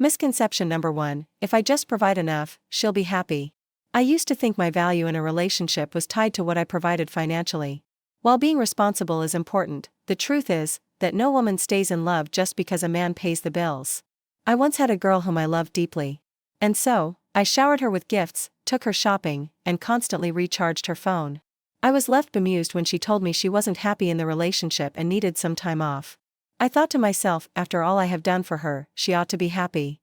Misconception number 1: if I just provide enough, she'll be happy. I used to think my value in a relationship was tied to what I provided financially. While being responsible is important, the truth is that no woman stays in love just because a man pays the bills. I once had a girl whom I loved deeply. And so, I showered her with gifts, took her shopping, and constantly recharged her phone. I was left bemused when she told me she wasn't happy in the relationship and needed some time off. I thought to myself, after all I have done for her, she ought to be happy.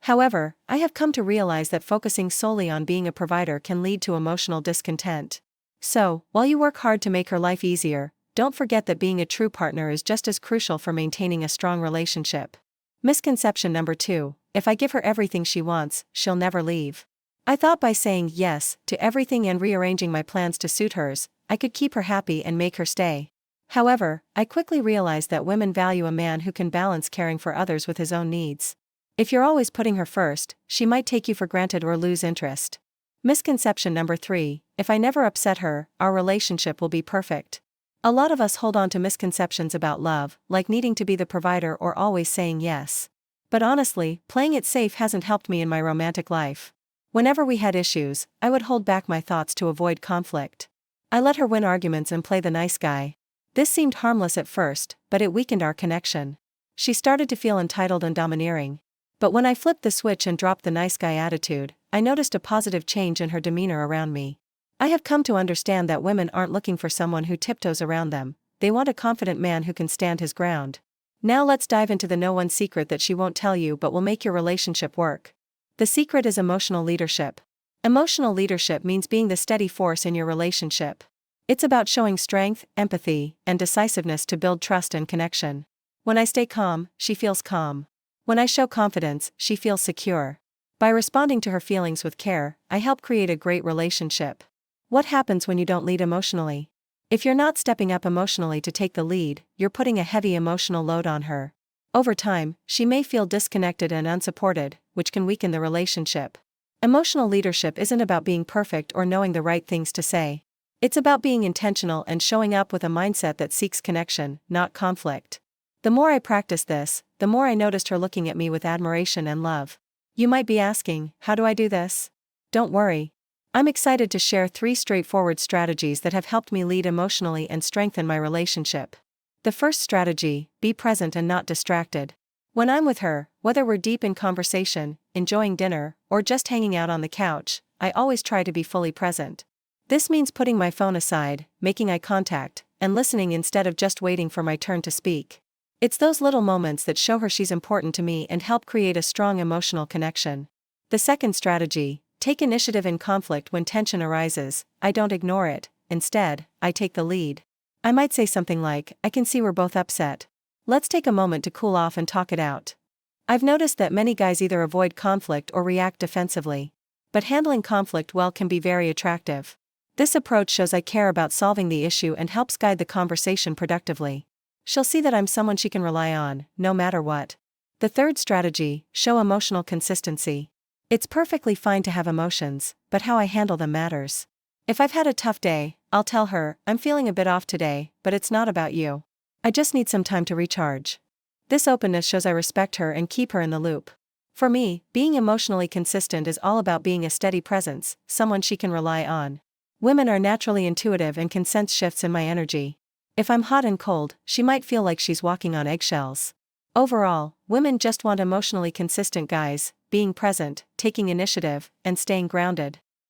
However, I have come to realize that focusing solely on being a provider can lead to emotional discontent. So, while you work hard to make her life easier, don't forget that being a true partner is just as crucial for maintaining a strong relationship. Misconception number 2: if I give her everything she wants, she'll never leave. I thought by saying yes to everything and rearranging my plans to suit hers, I could keep her happy and make her stay. However, I quickly realized that women value a man who can balance caring for others with his own needs. If you're always putting her first, she might take you for granted or lose interest. Misconception number 3: if I never upset her, our relationship will be perfect. A lot of us hold on to misconceptions about love, like needing to be the provider or always saying yes. But honestly, playing it safe hasn't helped me in my romantic life. Whenever we had issues, I would hold back my thoughts to avoid conflict. I let her win arguments and play the nice guy. This seemed harmless at first, but it weakened our connection. She started to feel entitled and domineering. But when I flipped the switch and dropped the nice guy attitude, I noticed a positive change in her demeanor around me. I have come to understand that women aren't looking for someone who tiptoes around them, they want a confident man who can stand his ground. Now let's dive into the no one secret that she won't tell you but will make your relationship work. The secret is emotional leadership. Emotional leadership means being the steady force in your relationship. It's about showing strength, empathy, and decisiveness to build trust and connection. When I stay calm, she feels calm. When I show confidence, she feels secure. By responding to her feelings with care, I help create a great relationship. What happens when you don't lead emotionally? If you're not stepping up emotionally to take the lead, you're putting a heavy emotional load on her. Over time, she may feel disconnected and unsupported, which can weaken the relationship. Emotional leadership isn't about being perfect or knowing the right things to say. It's about being intentional and showing up with a mindset that seeks connection, not conflict. The more I practiced this, the more I noticed her looking at me with admiration and love. You might be asking, how do I do this? Don't worry. I'm excited to share 3 straightforward strategies that have helped me lead emotionally and strengthen my relationship. The first strategy: be present and not distracted. When I'm with her, whether we're deep in conversation, enjoying dinner, or just hanging out on the couch, I always try to be fully present. This means putting my phone aside, making eye contact, and listening instead of just waiting for my turn to speak. It's those little moments that show her she's important to me and help create a strong emotional connection. The second strategy: take initiative in conflict. When tension arises, I don't ignore it, instead, I take the lead. I might say something like, I can see we're both upset. Let's take a moment to cool off and talk it out. I've noticed that many guys either avoid conflict or react defensively. But handling conflict well can be very attractive. This approach shows I care about solving the issue and helps guide the conversation productively. She'll see that I'm someone she can rely on, no matter what. The third strategy: show emotional consistency. It's perfectly fine to have emotions, but how I handle them matters. If I've had a tough day, I'll tell her, I'm feeling a bit off today, but it's not about you. I just need some time to recharge. This openness shows I respect her and keep her in the loop. For me, being emotionally consistent is all about being a steady presence, someone she can rely on. Women are naturally intuitive and can sense shifts in my energy. If I'm hot and cold, she might feel like she's walking on eggshells. Overall, women just want emotionally consistent guys, being present, taking initiative, and staying grounded.